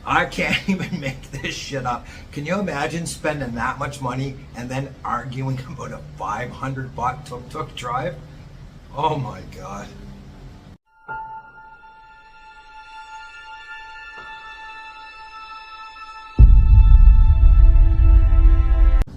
I can't even make this shit up. Can you imagine spending that much money and then arguing about a 500 baht tuk-tuk drive? Oh my God.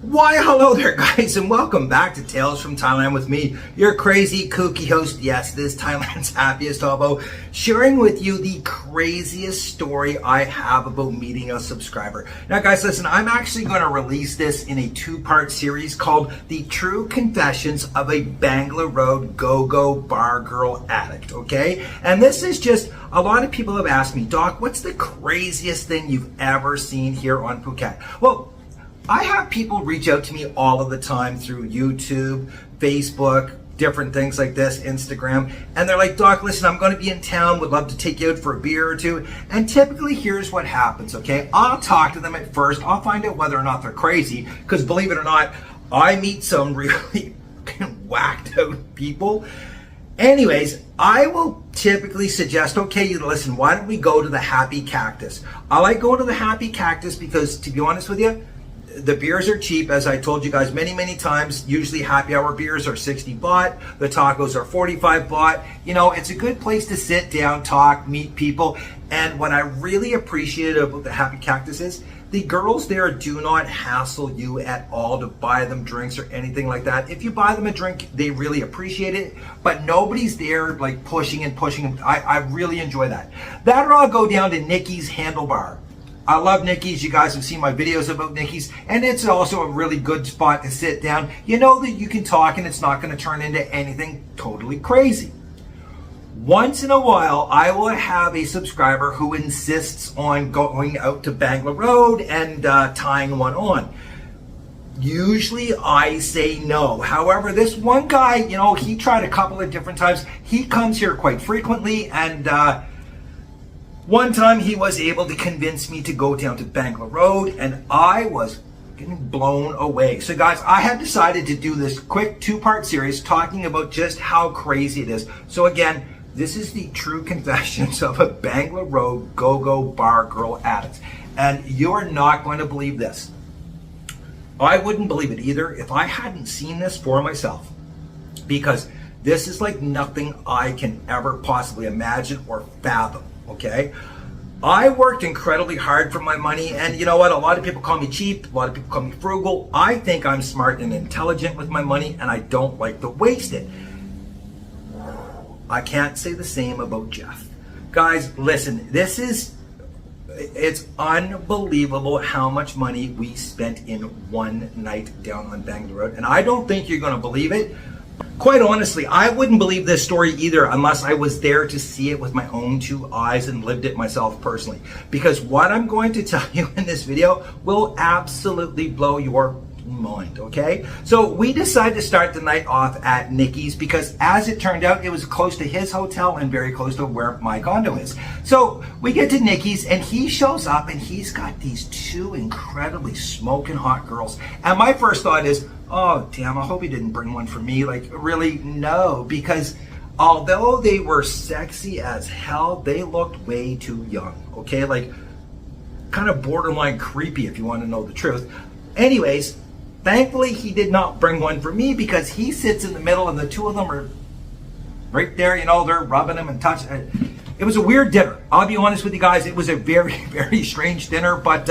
Why, hello there guys, and welcome back to Tales from Thailand with me, your crazy kooky host. Yes, this is Thailand's happiest hobo, sharing with you the craziest story I have about meeting a subscriber. Now guys, listen, I'm actually going to release this in a two-part series called The True Confessions of a Bangla Road Gogo Bargirl Addict, okay? And this is just, a lot of people have asked me, Doc, what's the craziest thing you've ever seen here on Phuket? Well, I have people reach out to me all of the time through YouTube, Facebook, different things like this, Instagram, and they're like, Doc, listen, I'm going to be in town, would love to take you out for a beer or two. And typically here's what happens, okay? I'll talk to them at first, I'll find out whether or not they're crazy, because believe it or not, I meet some really whacked out people. Anyways, I will typically suggest, okay, listen, why don't we go to the Happy Cactus? I like going to the Happy Cactus because, to be honest with you, the beers are cheap, as I told you guys many times. Usually happy hour beers are 60 baht. The tacos are 45 baht. You know, it's a good place to sit down, talk, meet people. And what I really appreciate about the Happy Cactus is the girls there do not hassle you at all to buy them drinks or anything like that. If you buy them a drink, they really appreciate it, but nobody's there like pushing and pushing. I really enjoy that. That or I'll go down to Nikki's Handlebar. I love Nikki's. You guys have seen my videos about Nikki's, and it's also a really good spot to sit down. You know that you can talk and it's not going to turn into anything totally crazy. Once in a while, I will have a subscriber who insists on going out to Bangla Road and tying one on. Usually I say no. However, this one guy, you know, he tried a couple of different times. He comes here quite frequently, and one time he was able to convince me to go down to Bangla Road, and I was getting blown away. So guys, I have decided to do this quick two-part series talking about just how crazy it is. So again, this is the true confessions of a Bangla Road Gogo Bar Girl Addict. And you're not going to believe this. I wouldn't believe it either if I hadn't seen this for myself, because this is like nothing I can ever possibly imagine or fathom. Okay, I worked incredibly hard for my money, and you know what? A lot of people call me cheap, a lot of people call me frugal. I think I'm smart and intelligent with my money, and I don't like to waste it. I can't say the same about Jeff. Guys, listen, it's unbelievable how much money we spent in one night down on Bangla Road, and I don't think you're going to believe it. Quite honestly, I wouldn't believe this story either unless I was there to see it with my own two eyes and lived it myself personally. Because what I'm going to tell you in this video will absolutely blow your mind, okay? So we decided to start the night off at Nikki's because, as it turned out, it was close to his hotel and very close to where my condo is. So we get to Nikki's and he shows up and he's got these two incredibly smoking hot girls. And my first thought is, oh damn, I hope he didn't bring one for me. Like, really? No, because although they were sexy as hell, they looked way too young, okay? Like, kind of borderline creepy if you want to know the truth. Anyways, thankfully he did not bring one for me because he sits in the middle and the two of them are right there, you know, they're rubbing him and touching. It was a weird dinner. I'll be honest with you guys. It was a very strange dinner, but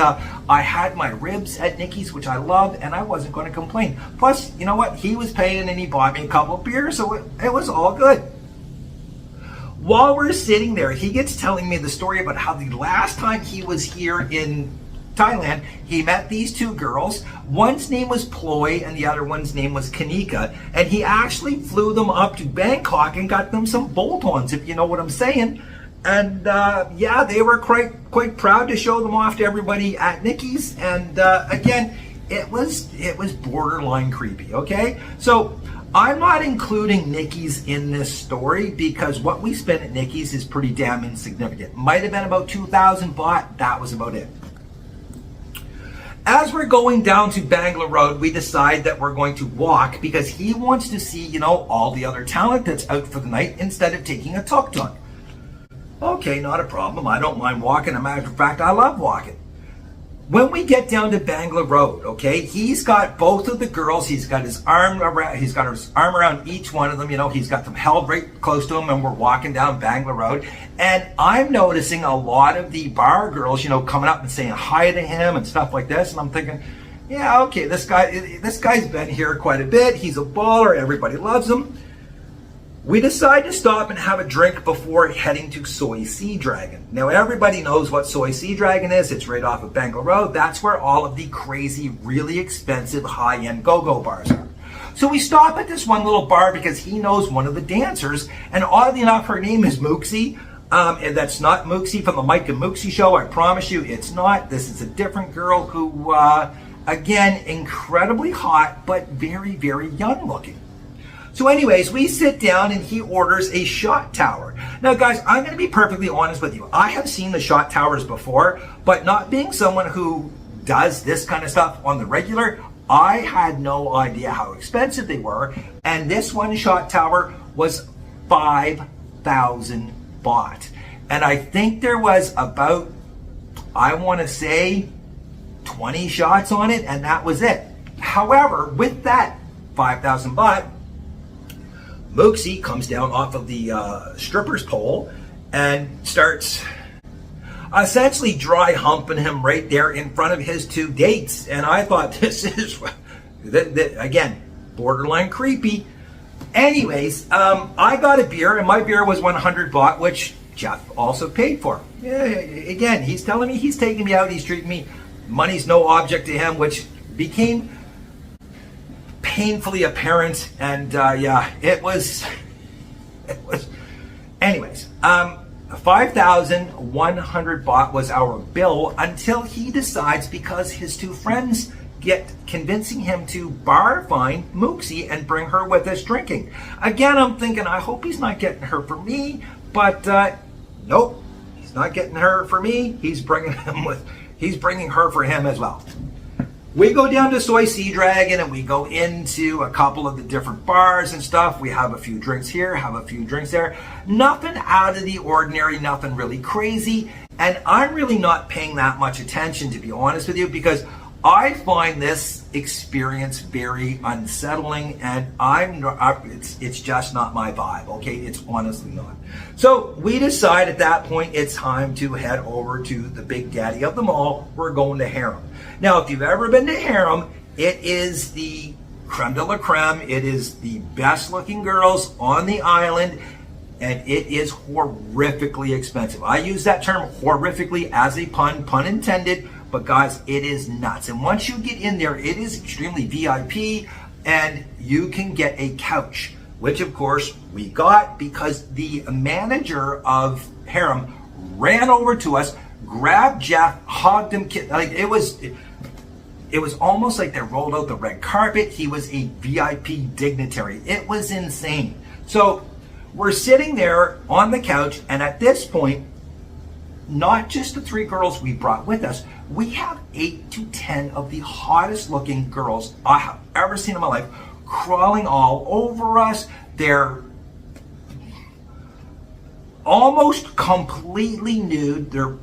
I had my ribs at Nikki's, which I loved, and I wasn't going to complain. Plus, you know what? He was paying and he bought me a couple of beers, so it was all good. While we're sitting there, he gets telling me the story about how the last time he was here in Thailand, he met these two girls. One's name was Ploy and the other one's name was Kanika, and he actually flew them up to Bangkok and got them some bolt-ons, if you know what I'm saying. And yeah, they were quite proud to show them off to everybody at Nikki's. And again, it was borderline creepy, okay? So I'm not including Nikki's in this story because what we spent at Nikki's is pretty damn insignificant. Might have been about 2,000 baht, that was about it. As we're going down to Bangla Road, we decide that we're going to walk because he wants to see, you know, all the other talent that's out for the night instead of taking a tuk-tuk. Okay, not a problem. I don't mind walking. As a matter of fact, I love walking. When we get down to Bangla Road, okay, he's got both of the girls. He's got his arm around each one of them. You know, he's got them held right close to him, and we're walking down Bangla Road. And I'm noticing a lot of the bar girls, you know, coming up and saying hi to him and stuff like this. And I'm thinking, yeah, okay, this guy's been here quite a bit. He's a baller. Everybody loves him. We decide to stop and have a drink before heading to Soy Sea Dragon. Now, everybody knows what Soy Sea Dragon is. It's right off of Bangla Road. That's where all of the crazy, really expensive, high-end go-go bars are. So we stop at this one little bar because he knows one of the dancers. And oddly enough, her name is Mooksy. And that's not Mooksy from the Mike and Mooksy show. I promise you it's not. This is a different girl who, again, incredibly hot, but very, very young looking. So anyways, we sit down and he orders a shot tower. Now guys, I'm going to be perfectly honest with you. I have seen the shot towers before, but not being someone who does this kind of stuff on the regular, I had no idea how expensive they were. And this one shot tower was 5,000 baht. And I think there was about, I want to say, 20 shots on it, and that was it. However, with that 5,000 baht, Mooksy comes down off of the stripper's pole and starts essentially dry humping him right there in front of his two dates. And I thought, this is, again, borderline creepy. Anyways, I got a beer, and my beer was 100 baht, which Jeff also paid for. Yeah, again, he's telling me he's taking me out, he's treating me. Money's no object to him, which became painfully apparent, and yeah, it was anyways, 5,100 baht was our bill until he decides, because his two friends get convincing him to bar find Mooksy and bring her with us drinking. Again, I'm thinking, I hope he's not getting her for me, but nope, he's not getting her for me. He's bringing her for him as well. We go down to Soy Sea Dragon and we go into a couple of the different bars and stuff. We have a few drinks here, have a few drinks there. Nothing out of the ordinary, nothing really crazy. And I'm really not paying that much attention, to be honest with you, because I find this experience very unsettling, and it's just not my vibe, okay? It's honestly not. So we decide at that point it's time to head over to the big daddy of them all. We're going to Harem. Now, if you've ever been to Harem, it is the creme de la creme. It is the best looking girls on the island, and it is horrifically expensive. I use that term horrifically as a pun intended, but guys, it is nuts. And once you get in there, it is extremely VIP, and you can get a couch, which of course we got because the manager of Harem ran over to us, grabbed Jeff, hugged him, like it was almost like they rolled out the red carpet. He was a VIP dignitary. It was insane. So we're sitting there on the couch, and at this point, not just the three girls we brought with us, we have 8 to 10 of the hottest looking girls I have ever seen in my life crawling all over us. They're almost completely nude. They're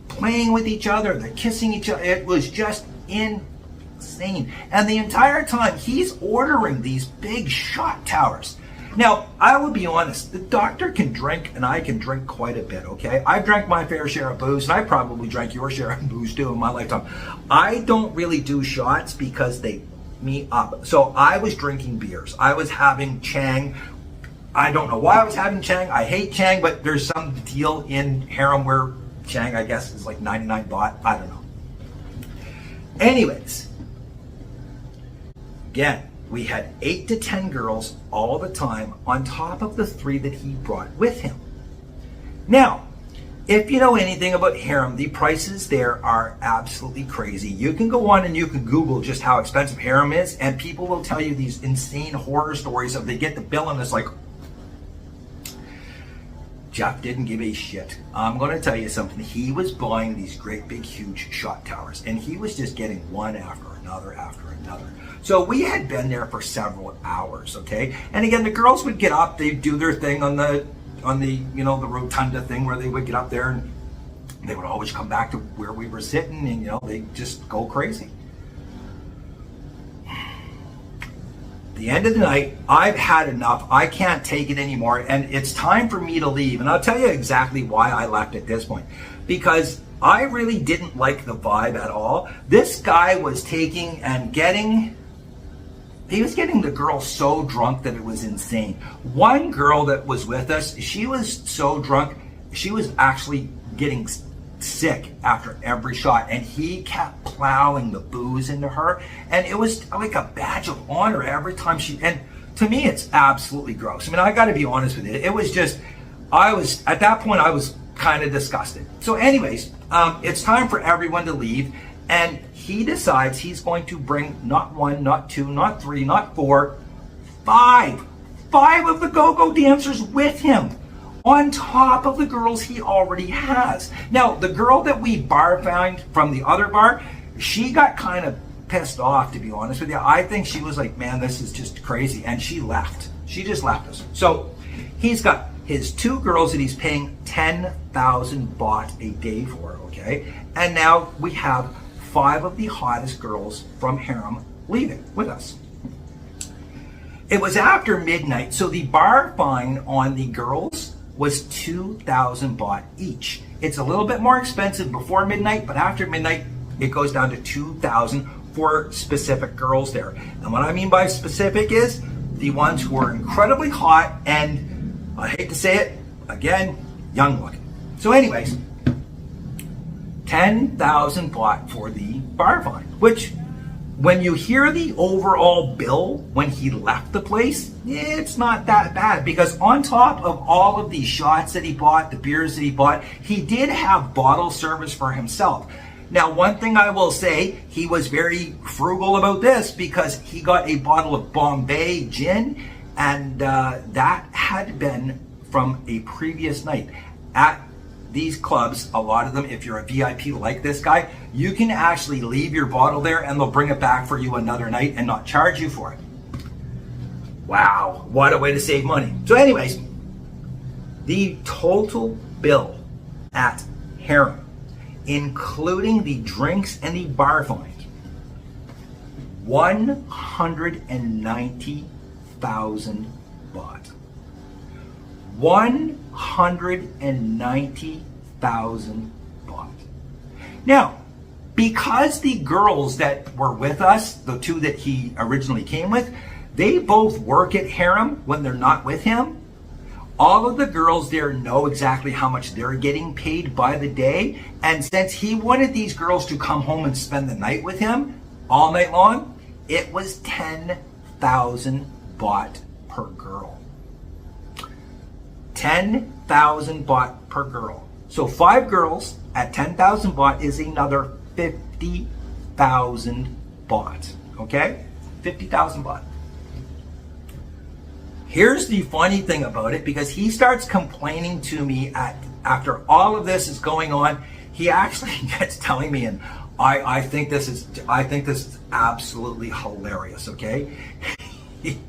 playing with each other. They're kissing each other. It was just insane. And the entire time he's ordering these big shot towers. Now, I will be honest, the doctor can drink and I can drink quite a bit, okay? I've drank my fair share of booze, and I probably drank your share of booze too in my lifetime. I don't really do shots because they me up. So I was drinking beers. I was having Chang. I don't know why I was having Chang. I hate Chang, but there's some deal in Harem where Chang, I guess, is like 99 baht. I don't know. Anyways, again, we had 8 to 10 girls all the time on top of the 3 that he brought with him. Now, if you know anything about Harem, the prices there are absolutely crazy. You can go on and you can Google just how expensive Harem is, and people will tell you these insane horror stories of they get the bill and it's like, Jeff didn't give a shit. I'm going to tell you something. He was buying these great big huge shot towers, and he was just getting one after another after another. So we had been there for several hours, okay? And again, the girls would get up, they'd do their thing on the the rotunda thing where they would get up there, and they would always come back to where we were sitting, and they just go crazy. The end of the night, I've had enough. I can't take it anymore, and it's time for me to leave. And I'll tell you exactly why I left at this point. Because I really didn't like the vibe at all. This guy was taking and getting, he was getting the girl so drunk that it was insane. One girl that was with us, she was so drunk, she was actually getting sick after every shot, and he kept plowing the booze into her, and it was like a badge of honor every time and to me it's absolutely gross. I mean, I got to be honest with you, it was just, at that point I was kind of disgusted. So anyways, it's time for everyone to leave, and he decides he's going to bring not one, not two, not three, not four, five of the go-go dancers with him, on top of the girls he already has. Now, the girl that we bar found from the other bar, she got kind of pissed off, to be honest with you. I think she was like, man, this is just crazy. And she left. She just left us. So he's got his two girls that he's paying 10,000 baht a day for, okay? And now we have 5 of the hottest girls from Harem leaving with us. It was after midnight, so the bar fine on the girls was 2,000 baht each. It's a little bit more expensive before midnight, but after midnight, it goes down to 2,000 for specific girls there. And what I mean by specific is the ones who are incredibly hot and, I hate to say it, again, young looking. So anyways, 10,000 baht for the bar fine, which when you hear the overall bill when he left the place, it's not that bad, because on top of all of the shots that he bought, the beers that he bought, he did have bottle service for himself. Now, one thing I will say, he was very frugal about this, because he got a bottle of Bombay gin, and that had been from a previous night. At these clubs, a lot of them, if you're a VIP like this guy, you can actually leave your bottle there and they'll bring it back for you another night and not charge you for it. Wow, what a way to save money. So anyways, the total bill at Harem, including the drinks and the bar fines, 190,000 baht. 190,000 baht. Now, because the girls that were with us, the 2 that he originally came with, they both work at Harem when they're not with him. All of the girls there know exactly how much they're getting paid by the day. And since he wanted these girls to come home and spend the night with him all night long, it was 10,000 baht per girl. 10,000 baht per girl. So 5 girls at 10,000 baht is another 50,000 baht. Okay? 50,000 baht. Here's the funny thing about it, because he starts complaining to me after all of this is going on. He actually gets telling me, and I think this is absolutely hilarious, okay? He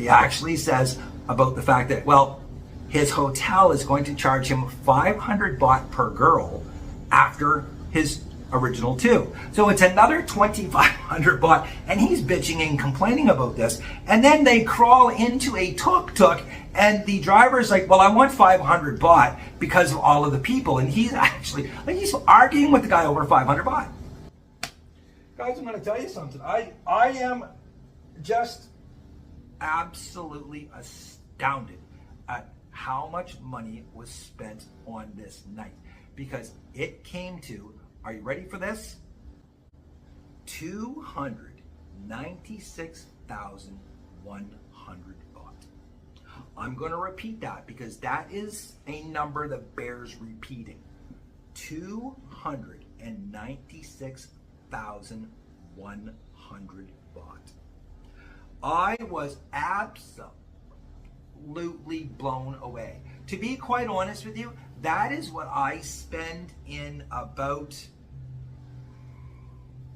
actually says about the fact that, well, his hotel is going to charge him 500 baht per girl after his original 2. So it's another 2,500 baht, and he's bitching and complaining about this. And then they crawl into a tuk-tuk, and the driver's like, well, I want 500 baht because of all of the people. And he's actually, like, he's arguing with the guy over 500 baht. Guys, I'm going to tell you something. I am just absolutely astounded at how much money was spent on this night, because it came to, are you ready for this? 296,100 baht. I'm going to repeat that because that is a number that bears repeating. 296,100 baht. I was absolutely blown away. To be quite honest with you, that is what I spend in about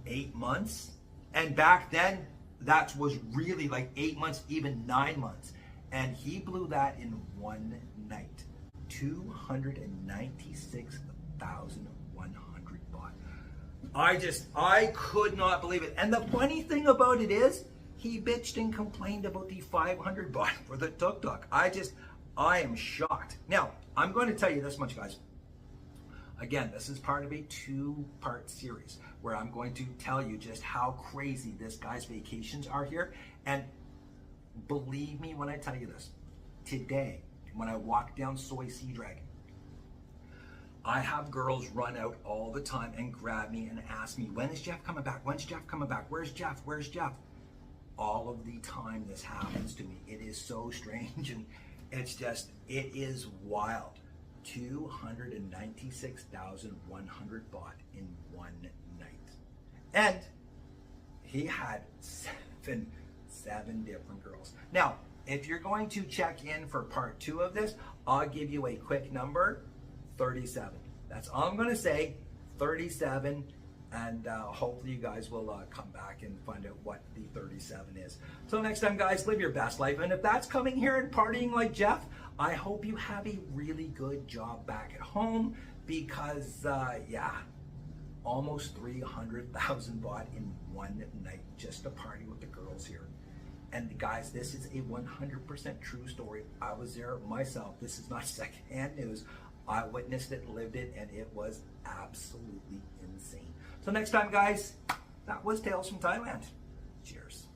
8 months. And back then, that was really like 8 months, even 9 months. And he blew that in one night. 296,100 baht. I could not believe it. And the funny thing about it is, he bitched and complained about the 500 baht for the tuk-tuk. I am shocked. Now, I'm going to tell you this much, guys. Again, this is part of a 2-part series where I'm going to tell you just how crazy this guy's vacations are here. And believe me when I tell you this, today, when I walk down Soy Sea Dragon, I have girls run out all the time and grab me and ask me, when is Jeff coming back? When's Jeff coming back? Where's Jeff? Where's Jeff? All of the time this happens to me. It is so strange, and it is wild. 296,100 baht in one night. And he had seven different girls. Now, if you're going to check in for part 2 of this, I'll give you a quick number, 37. That's all I'm going to say, 37. And hopefully you guys will come back and find out what the 37 is. So next time, guys, live your best life. And if that's coming here and partying like Jeff, I hope you have a really good job back at home, because, yeah, almost 300,000 baht in one night just to party with the girls here. And guys, this is a 100% true story. I was there myself. This is not secondhand news. I witnessed it, lived it, and it was absolutely insane. So next time, guys, that was Tales from Thailand. Cheers.